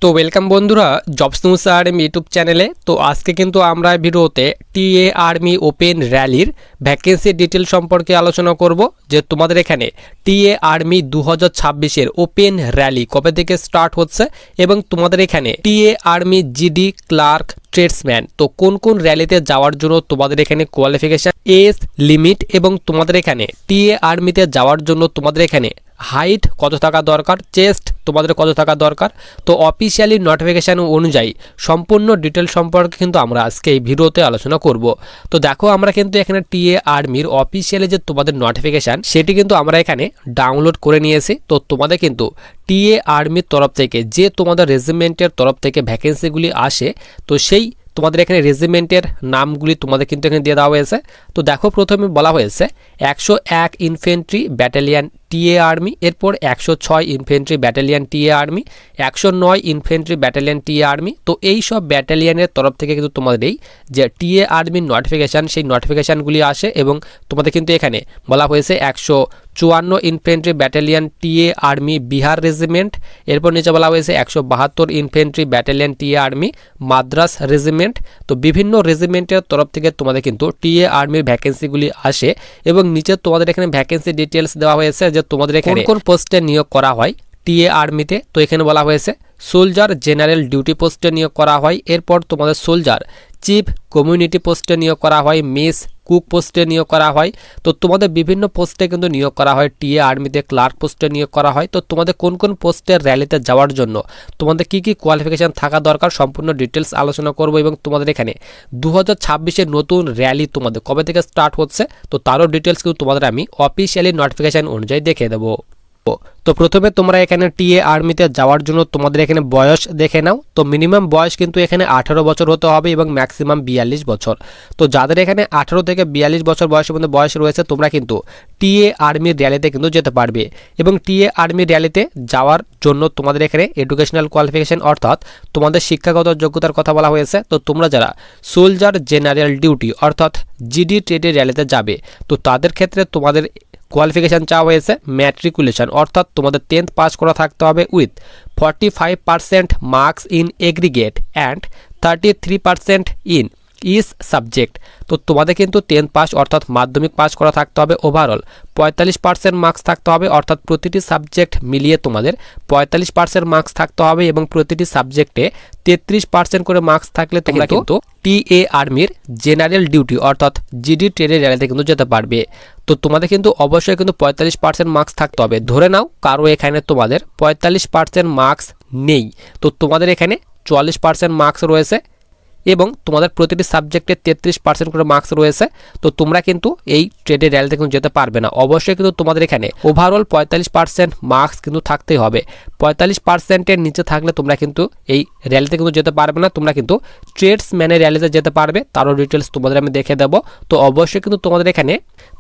তো ওয়েলকাম বন্ধুরা jobs news army YouTube চ্যানেলে। তো আজকে কিন্তু আমরা ভিডিওতে টিএ আর্মি ওপেন র্যালির ভ্যাকেন্সি ডিটেল সম্পর্কে আলোচনা করব, যে তোমাদের এখানে টিএ আর্মি 2026-এর ওপেন র্যালি কবে থেকে স্টার্ট হচ্ছে এবং তোমাদের এখানে TA army GD clerk tradesman তো কোন কোন র্যালিতে যাওয়ার জন্য তোমাদের এখানে কোয়ালিফিকেশন এজ লিমিট এবং তোমাদের এখানে টিএ আর্মিতে যাওয়ার জন্য তোমাদের এখানে হাইট কত থাকা দরকার, চেস্ট তোমাদের কত থাকা দরকার। তো অফিসিয়ালি নোটিফিকেশান অনুযায়ী সম্পূর্ণ ডিটেল সম্পর্কে কিন্তু আমরা আজকে এই ভিডিওতে আলোচনা করব। তো দেখো আমরা কিন্তু এখানে টিএ আর্মির অফিসিয়ালি যে তোমাদের নোটিফিকেশান সেটি কিন্তু আমরা এখানে ডাউনলোড করে নিয়েছি। তো তোমাদের কিন্তু টিএ আর্মির তরফ থেকে যে তোমাদের রেজিমেন্টের তরফ থেকে ভ্যাকেন্সিগুলি আসে, তো সেই তোমাদের এখানে রেজিমেন্টের নামগুলি তোমাদের কিন্তু এখানে দিয়ে দেওয়া হয়েছে। তো দেখো প্রথমে বলা হয়েছে 101 ইনফেন্ট্রি ব্যাটালিয়ান টিএ আর্মি, এরপর 106 infantry battalion TA army, 109 infantry battalion TA army. তো এই সব ব্যাটালিয়ানের তরফ থেকে কিন্তু তোমাদের এই যে টিএ আর্মির নোটিফিকেশান সেই নোটিফিকেশানগুলি আসে এবং তোমাদের কিন্তু এখানে বলা হয়েছে 154 infantry battalion TA army Bihar regiment, এরপর নিচে বলা হয়েছে 172 infantry battalion TA army Madras regiment. তো বিভিন্ন রেজিমেন্টের তরফ থেকে তোমাদের কিন্তু টিএ আর্মির ভ্যাকেন্সিগুলি আসে এবং নিচে তোমাদের এখানে ভ্যাকেন্সি ডিটেলস দেওয়া হয়েছে যে তোমাদের এখানে কোন পোস্টে নিয়োগ করা হয় টিএ আর্মিতে। তো এখানে বলা হয়েছে সোলজার জেনারেল ডিউটি পোস্টে নিয়োগ করা হয়, এরপর তোমাদের সোলজার চিফ কমিউনিটি পোস্টে নিয়োগ করা হয়, মিস কুক পোস্টে নিয়োগ করা হয়। তো তোমাদের বিভিন্ন পোস্টে কিন্তু নিয়োগ করা হয়, টিএ আর্মিতে ক্লার্ক পোস্টে নিয়োগ করা হয়। তো তোমাদের কোন কোন পোস্টের র্যালিতে যাওয়ার জন্য তোমাদের কি কি কোয়ালিফিকেশান থাকা দরকার সম্পূর্ণ ডিটেলস আলোচনা করব এবং তোমাদের এখানে 2026-এর নতুন র্যালি তোমাদের কবে থেকে স্টার্ট হচ্ছে তো তারও ডিটেলস কিন্তু তোমাদের আমি অফিসিয়ালি নোটিফিকেশান অনুযায়ী দেখিয়ে দেবো। তো প্রথমে তোমরা এখানে টিএ আর্মিতে যাওয়ার জন্য তোমাদের এখানে বয়স দেখে নাও। তো মিনিমাম বয়স কিন্তু এখানে 18 বছর হতে হবে এবং ম্যাক্সিমাম 42 বছর। তো যাদের এখানে 18 থেকে 42 বছর বয়সের মধ্যে বয়স রয়েছে তোমরা কিন্তু টিএ আর্মির র্যালিতে কিন্তু যেতে পারবে এবং টিএ আর্মির র্যালিতে যাওয়ার জন্য তোমাদের এখানে এডুকেশনাল কোয়ালিফিকেশন অর্থাৎ তোমাদের শিক্ষাগত যোগ্যতার কথা বলা হয়েছে। তো তোমরা যারা সোলজার জেনারেল ডিউটি অর্থাৎ জিডি ট্রেডের র্যালিতে যাবে তো তাদের ক্ষেত্রে তোমাদের কোয়ালিফিকেশান চাওয়া হয়েছে ম্যাট্রিকুলেশন অর্থাৎ তোমাদের 10th পাস করা থাকতে হবে with 45% marks in aggregate and 33% in is subject. তো তোমাদের কিন্তু 10th পাস অর্থাৎ মাধ্যমিক পাস করা থাকতে হবে, ওভারঅল 45% মার্কস থাকতে হবে অর্থাৎ প্রতিটি সাবজেক্ট মিলিয়ে তোমাদের 45% মার্কস থাকতে হবে এবং প্রতিটি সাবজেক্টে 33% করে মার্কস থাকলে তোমরা কিন্তু টিএ আর্মির জেনারেল ডিউটি অর্থাৎ জিডি ট্রেডের র্যালিতে কিন্তু যেতে পারবে। তো তোমাদের কিন্তু অবশ্যই কিন্তু 45% মার্কস থাকতে হবে। ধরে নাও কারো এখানে তোমাদের 45% মার্কস নেই, তো তোমাদের এখানে 44% মার্কস রয়েছে এবং তোমাদের প্রতিটি সাবজেক্টে 33% করে মার্কস রয়েছে, তো তোমরা কিন্তু এই ট্রেডের র্যালিতে কিন্তু যেতে পারবে না। অবশ্যই কিন্তু তোমাদের এখানে ওভারঅল 45% মার্কস কিন্তু থাকতেই হবে। 45%-এর নিচে থাকলে তোমরা কিন্তু এই র্যালিতে কিন্তু যেতে পারবে না, তোমরা কিন্তু ট্রেডসম্যানের র্যালিতে যেতে পারবে। তারও ডিটেলস তোমাদের আমি দেখে দেবো। তো অবশ্যই কিন্তু তোমাদের এখানে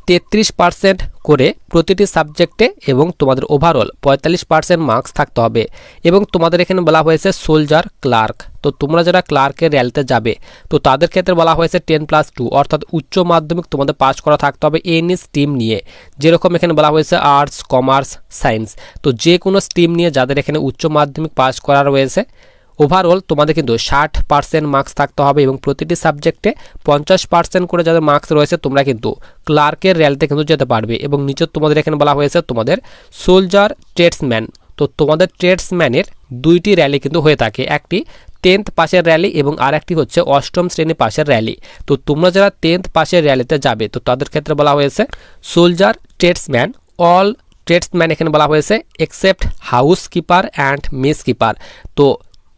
33% করে প্রতিটি সাবজেক্টে এবং তোমাদের ওভারঅল 45% মার্কস থাকতে হবে এবং তোমাদের এখানে বলা হয়েছে সোলজার ক্লার্ক। তো তোমরা যারা ক্লার্কের র্যালিতে যাবে তো তাদের ক্ষেত্রে বলা হয়েছে 10+2 অর্থাৎ উচ্চ মাধ্যমিক তোমাদের পাস করা থাকতে হবে এনি স্ট্রিম নিয়ে, যেরকম এখানে বলা হয়েছে আর্টস কমার্স সায়েন্স। তো যে কোনো স্ট্রিম নিয়ে যাদের এখানে উচ্চ মাধ্যমিক পাস করা রয়েছে ওভারঅল তোমাদের কিন্তু 60% মার্কস থাকতে হবে এবং প্রতিটি সাবজেক্টে 50% করে যাদের মার্কস রয়েছে তোমরা কিন্তু ক্লার্কের র্যালিতে কিন্তু যেতে পারবে। এবং নিচে তোমাদের এখানে বলা হয়েছে তোমাদের সোলজার ট্রেডসম্যান। তো তোমাদের ট্রেডসম্যানের দুইটি র্যালি কিন্তু হয়ে থাকে, একটি 10th পাসের র্যালি এবং আর একটি হচ্ছে 8ম শ্রেণী পাসের র্যালি। তো তোমরা যারা 10th পাসের র্যালিতে যাবে তো তাদের ক্ষেত্রে বলা হয়েছে সোলজার ট্রেডসম্যান অল ট্রেডসম্যান এখানে বলা হয়েছে except house keeper and mess keeper. তো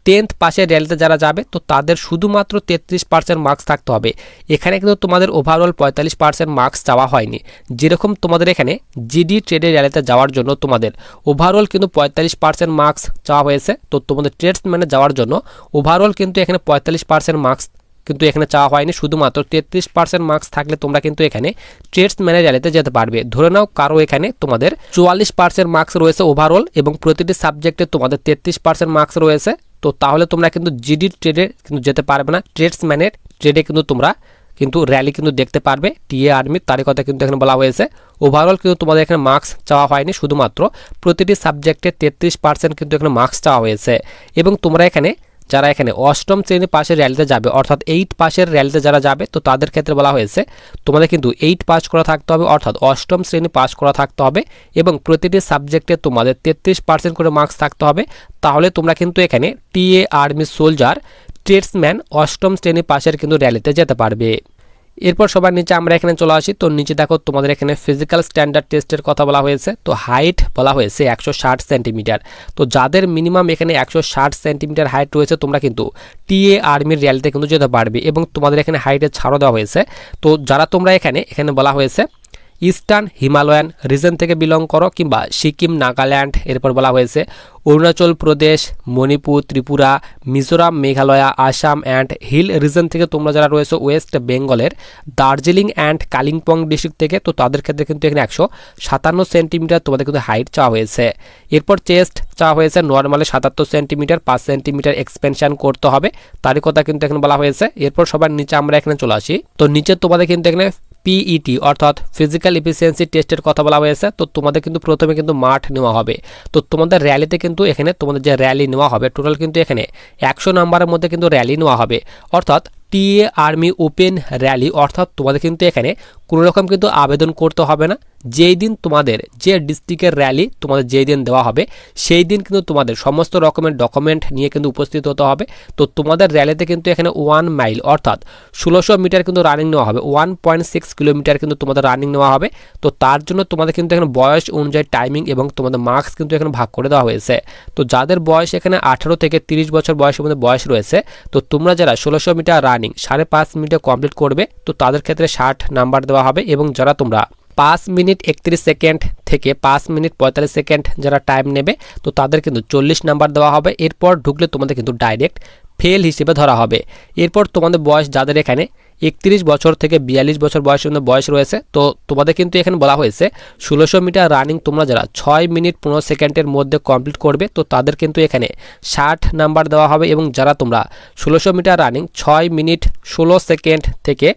10th পাসের র্যালিতে যারা যাবে তো তাদের শুধুমাত্র 33% মার্কস থাকতে হবে। এখানে কিন্তু তোমাদের ওভারঅল 45% মার্কস চাওয়া হয়নি, যেরকম তোমাদের এখানে জিডি ট্রেডের র্যালিতে যাওয়ার জন্য তোমাদের ওভারঅল কিন্তু 45% মার্কস চাওয়া হয়েছে। তো তোমাদের ট্রেডসম্যানে যাওয়ার জন্য ওভারঅল কিন্তু এখানে 45% মার্কস কিন্তু এখানে চাওয়া হয়নি, শুধুমাত্র 33% মার্কস থাকলে তোমরা কিন্তু এখানে ট্রেডসম্যানের র্যালিতে যেতে পারবে। ধরে নাও কারো এখানে তোমাদের 44% মার্কস রয়েছে ওভারঅল এবং প্রতিটি সাবজেক্টে তোমাদের 33% মার্কস রয়েছে, তো তাহলে তোমরা কিন্তু জিডি ট্রেডে কিন্তু যেতে পারবে না, ট্রেডসম্যানের ট্রেডে কিন্তু তোমরা কিন্তু র্যালি কিন্তু দেখতে পারবে টিএ আর্মির, তারই কথা কিন্তু এখানে বলা হয়েছে। ওভারঅল কিন্তু তোমাদের এখানে মার্কস চাওয়া হয়নি, শুধুমাত্র প্রতিটি সাবজেক্টে 33% কিন্তু এখানে মার্কস চাওয়া হয়েছে। এবং তোমরা এখানে যারা এখানে অষ্টম শ্রেণী পাশের র্যালিতে যাবে, অর্থাৎ 8 পাশের র্যালিতে যারা যাবে, তো তাদের ক্ষেত্রে বলা হয়েছে তোমাদের কিন্তু 8 পাস করা থাকতে হবে, অর্থাৎ অষ্টম শ্রেণী পাস করা থাকতে হবে এবং প্রতিটি সাবজেক্টে তোমাদের 33% করে মার্কস থাকতে হবে। তাহলে তোমরা কিন্তু এখানে টিএ আর্মি সোলজার ট্রেডসম্যান অষ্টম শ্রেণী পাশের কিন্তু র্যালিতে যেতে পারবে। এরপর সবার নিচে আমরা এখানে চলে আসি। তো নিচে দেখো তোমাদের এখানে ফিজিক্যাল স্ট্যান্ডার্ড টেস্টের কথা বলা হয়েছে। তো হাইট বলা হয়েছে 160 সেন্টিমিটার। তো যাদের মিনিমাম এখানে 160 সেন্টিমিটার হাইট রয়েছে, তোমরা কিন্তু টিএ আর্মির র্যালিতে কিন্তু যেতে পারবে এবং তোমাদের এখানে হাইটের ছাড়ও দেওয়া হয়েছে। তো যারা তোমরা এখানে বলা হয়েছে ইস্টার্ন হিমালয়ান রিজন থেকে বিলং করো কিংবা সিকিম, নাগাল্যান্ড, এরপর বলা হয়েছে Arunachal Pradesh, Manipur, Tripura, Mizoram, Meghalaya, Assam and hill region থেকে তোমরা যারা রয়েছে ওয়েস্ট বেঙ্গলের দার্জিলিং অ্যান্ড কালিম্পং ডিস্ট্রিক্ট থেকে, তো তাদের ক্ষেত্রে কিন্তু এখানে 157 সেন্টিমিটার তোমাদের কিন্তু হাইট চাওয়া হয়েছে। এরপর চেস্ট চাওয়া হয়েছে নর্মালে 77 সেন্টিমিটার, 5 সেন্টিমিটার এক্সপেনশন করতে হবে, তারই কথা কিন্তু এখানে বলা হয়েছে। এরপর সবার নিচে আমরা এখানে চলে আসি। তো নিচে তোমাদের কিন্তু এখানে পিইটি অর্থাৎ ফিজিক্যাল এফিসিয়েন্সি টেস্টের কথা বলা হয়েছে। তো তোমাদের কিন্তু প্রথমে কিন্তু মাঠ নেওয়া হবে। তো তোমাদের র্যালিতে কিন্তু এখানে তোমাদের যে র্যালি নেওয়া হবে টোটাল কিন্তু এখানে 100 নাম্বারের মধ্যে কিন্তু র্যালি নেওয়া হবে, অর্থাৎ টিএ আর্মি ওপেন র্যালি। অর্থাৎ তোমাদের কিন্তু এখানে কোনো রকম কিন্তু আবেদন করতে হবে না। যেই দিন তোমাদের যে ডিস্ট্রিক্টের র্যালি তোমাদের যেই দিন দেওয়া হবে সেই দিন কিন্তু তোমাদের সমস্ত রকমের ডকুমেন্ট নিয়ে কিন্তু উপস্থিত হতে হবে। তো তোমাদের র্যালিতে কিন্তু এখানে 1 মাইল অর্থাৎ 1600 মিটার কিন্তু রানিং নেওয়া হবে, 1.6 কিলোমিটার কিন্তু তোমাদের রানিং নেওয়া হবে। তো তার জন্য তোমাদের কিন্তু এখানে বয়স অনুযায়ী টাইমিং এবং তোমাদের মার্কস কিন্তু এখানে ভাগ করে দেওয়া হয়েছে। তো যাদের বয়স এখানে 18 থেকে 30 বছর বয়সের মধ্যে বয়স রয়েছে, তো তোমরা যারা 1600 মিটার রানিং 5.5 মিনিটে কমপ্লিট করবে, তো তাদের ক্ষেত্রে 60 নাম্বার দেওয়া হবে। এবং যারা তোমরা 5 মিনিট 31 সেকেন্ড থেকে 5 মিনিট 45 সেকেন্ড যারা টাইম নেবে, তো তাদের কিন্তু 40 নাম্বার দেওয়া হবে। এরপর ঢুকলে তোমাদের কিন্তু ডাইরেক্ট ফেল হিসেবে ধরা হবে। এরপর তোমাদের বয়স যাদের এখানে 31 বছর থেকে 42 বছর বয়সের মধ্যে বয়স রয়েছে, তো তোমাদের কিন্তু এখানে বলা হয়েছে 1600 মিটার রানিং তোমরা যারা 6 মিনিট 15 সেকেন্ডের মধ্যে কমপ্লিট করবে, তো তাদের কিন্তু এখানে 60 নাম্বার দেওয়া হবে। এবং যারা তোমরা 1600 মিটার রানিং 6 মিনিট 16 সেকেন্ড থেকে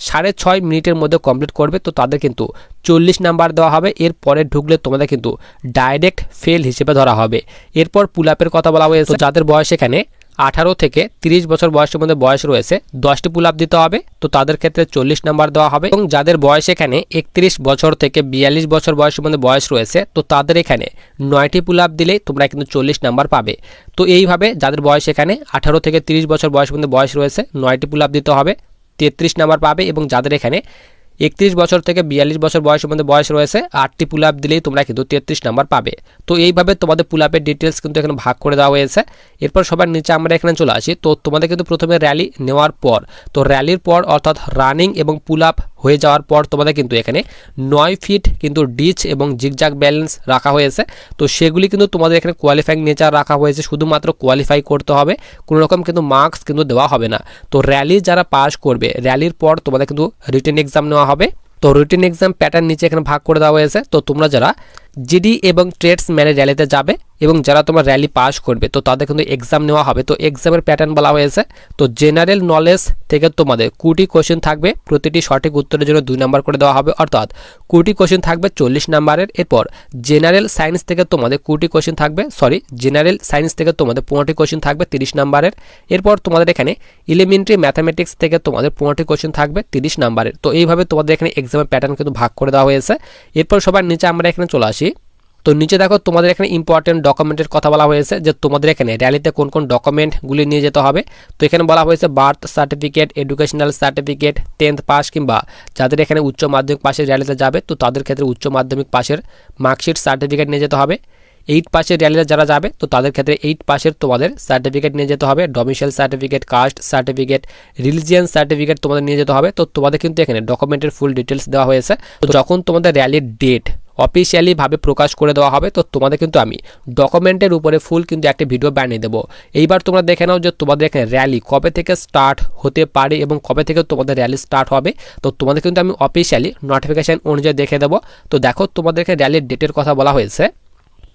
6.5 মিনিটের মধ্যে কমপ্লিট করবে, তো তাদের কিন্তু 40 নাম্বার দেওয়া হবে। এরপরে ঢুকলে তোমাদের কিন্তু ডাইরেক্ট ফেল হিসেবে ধরা হবে। এরপর পুল আপের কথা বলা হয়েছে, যাদের বয়স এখানে 18 থেকে 30 বছর বয়সের মধ্যে বয়স রয়েছে 10টি পুল আপ দিতে হবে, তো তাদের ক্ষেত্রে 40 নাম্বার দেওয়া হবে। এবং যাদের বয়স এখানে 31 বছর থেকে 42 বছর বয়সের মধ্যে বয়স রয়েছে, তো তাদের এখানে 9টি পুল আপ দিলেই তোমরা কিন্তু 40 নাম্বার পাবে। তো এইভাবে যাদের বয়স এখানে 18 থেকে 30 বছর বয়সের মধ্যে বয়স রয়েছে 9টি পুল আপ দিতে হবে, 33 নাম্বার পাবে। এবং যাদের এখানে 31 বছর থেকে 42 বছর বয়সের মধ্যে বয়স রয়েছে 8টি পুল আপ দিলেই তোমরা কিন্তু 33 নাম্বার পাবে। তো এইভাবে তোমাদের পুল আপের ডিটেলস কিন্তু এখানে ভাগ করে দেওয়া হয়েছে। এরপর সবার নিচে আমরা এখানে চলে আসি। তো তোমাদের কিন্তু প্রথমে র্যালি নেওয়ার পর, তো র্যালির পর অর্থাৎ রানিং এবং পুল আপ হয়ে যাওয়ার পর তোমাদের কিন্তু এখানে 9 ফিট কিন্তু ডিচ এবং জিগজাগ ব্যালেন্স রাখা হয়েছে। তো সেগুলি কিন্তু তোমাদের এখানে কোয়ালিফাইং নেচার রাখা হয়েছে, শুধুমাত্র কোয়ালিফাই করতে হবে, কোনো রকম কিন্তু মার্কস কিন্তু দেওয়া হবে না। তো র্যালি যারা পাস করবে, র্যালির পর তোমাদের কিন্তু রিটেন এক্সাম নেওয়া হবে। তো রিটেন এক্সাম প্যাটার্ন নিচে এখানে ভাগ করে দেওয়া হয়েছে। তো তোমরা যারা জিডি এবং ট্রেডসম্যানের র্যালিতে যাবে এবং যারা তোমার র্যালি পাস করবে, তো তাদের কিন্তু এক্সাম নেওয়া হবে। তো এক্সামের প্যাটার্ন বলা হয়েছে, তো জেনারেল নলেজ থেকে তোমাদের 20টি কোশ্চেন থাকবে, প্রতিটি সঠিক উত্তরের জন্য 2 নাম্বার করে দেওয়া হবে, অর্থাৎ 20টি কোশ্চেন থাকবে 40 নাম্বারের। এরপর জেনারেল সায়েন্স থেকে তোমাদের 20টি কোশ্চেন থাকবে, জেনারেল সায়েন্স থেকে তোমাদের 15টি কোশ্চেন থাকবে 30 নাম্বারের। এরপর তোমাদের এখানে এলিমেন্টারি ম্যাথামেটিক্স থেকে তোমাদের 15টি কোশ্চেন থাকবে 30 নাম্বারের। তো এইভাবে তোমাদের এখানে এক্সামের প্যাটার্ন কিন্তু ভাগ করে দেওয়া হয়েছে। এরপর সবার নিচে আমরা এখানে চলে আসি। তো নিচে দেখো তোমাদের এখানে ইম্পর্টেন্ট ডকুমেন্টের কথা বলা হয়েছে, যে তোমাদের এখানে র্যালিতে কোন কোন ডকুমেন্টগুলি নিয়ে যেতে হবে। তো এখানে বলা হয়েছে birth certificate, educational certificate, 10th pass কিংবা যাদের এখানে উচ্চ মাধ্যমিক পাশের র্যালিতে যাবে, তো তাদের ক্ষেত্রে উচ্চ মাধ্যমিক পাশের মার্কশিট সার্টিফিকেট নিয়ে যেতে হবে। 8 পাশের র্যালিতে যারা যাবে, তো তাদের ক্ষেত্রে 8 পাশের তোমাদের সার্টিফিকেট নিয়ে যেতে হবে, domicile certificate, caste certificate, religion certificate তোমাদের নিয়ে যেতে হবে। তো তোমাদের কিন্তু এখানে ডকুমেন্টের ফুল ডিটেলস দেওয়া হয়েছে। তো যখন তোমাদের র্যালির ডেট অফিসিয়ালি ভাবে প্রকাশ করে দেওয়া হবে, তো তোমাদের কিন্তু আমি ডকুমেন্টের উপরে ফুল কিন্তু একটা ভিডিও বানিয়ে দেবো। এইবার তোমরা দেখে নাও যে তোমাদের এখানে র্যালি কবে থেকে স্টার্ট হতে পারে এবং কবে থেকে তোমাদের র্যালি স্টার্ট হবে। তো তোমাদের কিন্তু আমি অফিসিয়ালি নোটিফিকেশান অনুযায়ী দেখে দেবো। তো দেখো তোমাদের এখানে র্যালির ডেটের কথা বলা হয়েছে।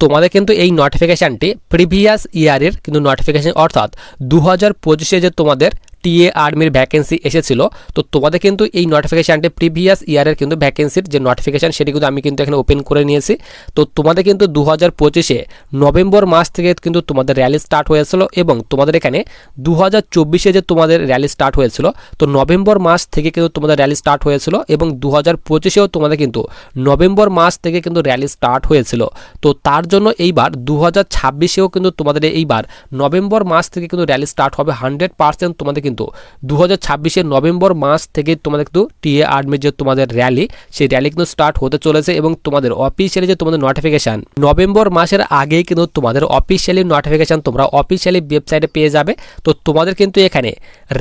তোমাদের কিন্তু এই নোটিফিকেশানটি প্রিভিয়াস ইয়ারের কিন্তু নোটিফিকেশান, অর্থাৎ 2025-এ যে তোমাদের টিএ আর্মির ভ্যাকেন্সি এসেছিল। তো তোমাদের কিন্তু এই নোটিফিকেশানটি প্রিভিয়াস ইয়ারের কিন্তু ভ্যাকেন্সির যে নোটিফিকেশান সেটি কিন্তু আমি কিন্তু এখানে ওপেন করে নিয়েছি। তো তোমাদের কিন্তু 2025-এ নভেম্বর মাস থেকে কিন্তু তোমাদের র্যালি স্টার্ট হয়েছিল এবং তোমাদের এখানে 2024-এ যে তোমাদের র্যালি স্টার্ট হয়েছিল, তো নভেম্বর মাস থেকে কিন্তু তোমাদের র্যালি স্টার্ট হয়েছিল এবং 2025-এও তোমাদের কিন্তু নভেম্বর মাস থেকে কিন্তু র্যালি স্টার্ট হয়েছিল। তো তার জন্য এইবার 2026-এও কিন্তু তোমাদের এইবার নভেম্বর মাস থেকে কিন্তু র্যালি স্টার্ট হবে 100%। তোমাদের কিন্তু 2026-এর নভেম্বর মাস থেকে তোমাদের কিন্তু টিএ আর্মির যে তোমাদের র্যালি, সেই র্যালি কিন্তু স্টার্ট হতে চলেছে এবং তোমাদের অফিসিয়ালি যে তোমাদের নোটিফিকেশান নভেম্বর মাসের আগেই কিন্তু তোমাদের অফিসিয়ালি নোটিফিকেশান তোমরা অফিসিয়ালি ওয়েবসাইটে পেয়ে যাবে। তো তোমাদের কিন্তু এখানে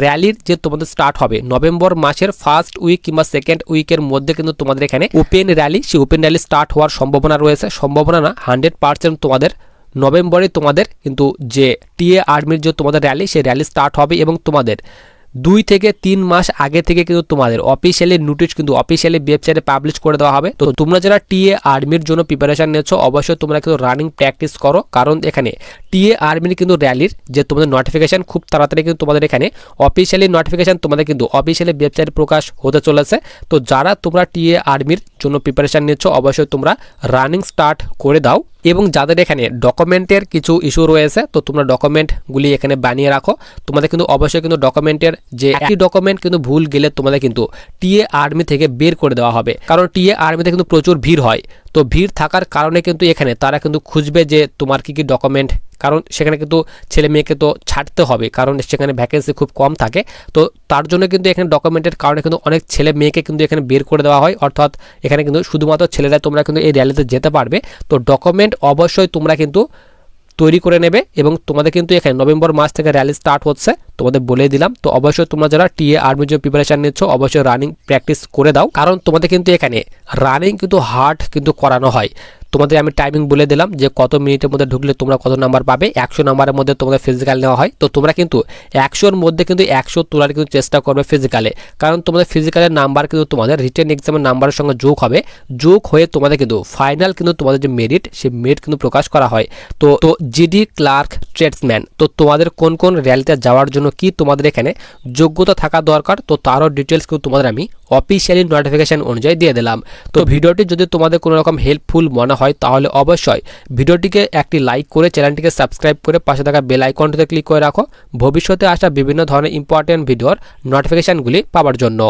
র্যালির যে তোমাদের স্টার্ট হবে নভেম্বর মাসের ফার্স্ট উইক কিংবা সেকেন্ড উইকের মধ্যে কিন্তু তোমাদের এখানে ওপেন র্যালি, সেই ওপেন র্যালি স্টার্ট হওয়ার সম্ভাবনা রয়েছে। সম্ভাবনা না, 100% তোমাদের নভেম্বরে তোমাদের কিন্তু যে টিএ আর্মির যে তোমাদের র্যালি, সেই র্যালি স্টার্ট হবে এবং তোমাদের 2 থেকে 3 মাস আগে থেকে কিন্তু তোমাদের অফিসিয়ালি নোটিশ কিন্তু অফিসিয়ালি ওয়েবসাইটে পাবলিশ করে দেওয়া হবে। তো তোমরা যারা টিএ আর্মির জন্য প্রিপারেশন নিচ্ছ অবশ্যই তোমরা কিন্তু রানিং প্র্যাকটিস করো, কারণ এখানে টিএ আর্মির কিন্তু র্যালির যে তোমাদের নোটিফিকেশান খুব তাড়াতাড়ি কিন্তু তোমাদের এখানে অফিসিয়ালি নোটিফিকেশান তোমাদের কিন্তু অফিসিয়ালি ওয়েবসাইটে প্রকাশ হতে চলেছে। তো যারা তোমরা টিএ আর্মির জন্য প্রিপারেশন নিচ্ছ অবশ্যই তোমরা রানিং স্টার্ট করে দাও। এবং যাদের এখানে ডকুমেন্টের কিছু ইস্যু রয়েছে, তো তোমরা ডকুমেন্টগুলি এখানে বানিয়ে রাখো। তোমাদের কিন্তু অবশ্যই কিন্তু ডকুমেন্টের যে একটি ডকুমেন্ট কিন্তু ভুল গেলে তোমাদের কিন্তু টিএ আর্মি থেকে বের করে দেওয়া হবে, কারণ টিএ আর্মিতে কিন্তু প্রচুর ভিড় হয়। তো ভিড় থাকার কারণে কিন্তু এখানে তারা কিন্তু খুঁজবে যে তোমার কি কি ডকুমেন্ট, কারণ সেখানে কিন্তু ছেলে মেয়েকে তো ছাড়তে হবে, কারণ সেখানে ভ্যাকেন্সি খুব কম থাকে। তো তার জন্য কিন্তু এখানে ডকুমেন্টের কারণে কিন্তু অনেক ছেলে মেয়েকে কিন্তু এখানে বের করে দেওয়া হয়, অর্থাৎ এখানে কিন্তু শুধুমাত্র ছেলেরা তোমরা কিন্তু এই র্যালিতে যেতে পারবে। তো ডকুমেন্ট অবশ্যই তোমরা কিন্তু তৈরি করে নেবে এবং তোমাদের কিন্তু এখানে নভেম্বর মাস থেকে র্যালি স্টার্ট হচ্ছে, তোমাদের বলে দিলাম। তো অবশ্যই তোমরা যারা টিএ আর্মির জন্য প্রিপারেশন নিচ্ছ অবশ্যই রানিং প্র্যাকটিস করে দাও, কারণ তোমাদের কিন্তু এখানে রানিং কিন্তু হার্ড কিন্তু করানো হয়। তোমাদের আমি টাইমিং বলে দিলাম যে কত মিনিটের মধ্যে ঢুকলে তোমরা কত নাম্বার পাবে। 100 নাম্বারের মধ্যে তোমাদের ফিজিক্যাল নেওয়া হয়। তো তোমরা কিন্তু 100-র মধ্যে কিন্তু 100 তোলার কিন্তু চেষ্টা করবে ফিজিক্যালে, কারণ তোমাদের ফিজিক্যালের নাম্বার কিন্তু তোমাদের রিটেন এক্সামের নাম্বারের সঙ্গে যোগ হবে। যোগ হয়ে তোমাদের কিন্তু ফাইনাল কিন্তু তোমাদের যে মেরিট, সেই মেরিট কিন্তু প্রকাশ করা হয়। তো জিডি ক্লার্ক ট্রেডসম্যান, তো তোমাদের কোন কোন র্যালিতে যাওয়ার জন্য কি তোমাদের এখানে যোগ্যতা থাকা দরকার, তো তারও ডিটেলস কিন্তু তোমাদের আমি অফিসিয়ালি নোটিফিকেশান অনুযায়ী দিয়ে দিলাম। তো ভিডিওটি যদি তোমাদের কোনো রকম হেল্পফুল মনে হয় তাহলে অবশ্যই ভিডিওটিকে একটি লাইক করে চ্যানেলটিকে সাবস্ক্রাইব করে পাশে থাকা বেল আইকনটিতে ক্লিক করে রাখো ভবিষ্যতে আসা বিভিন্ন ধরনের ইম্পর্টেন্ট ভিডিওর নোটিফিকেশানগুলি পাওয়ার জন্য।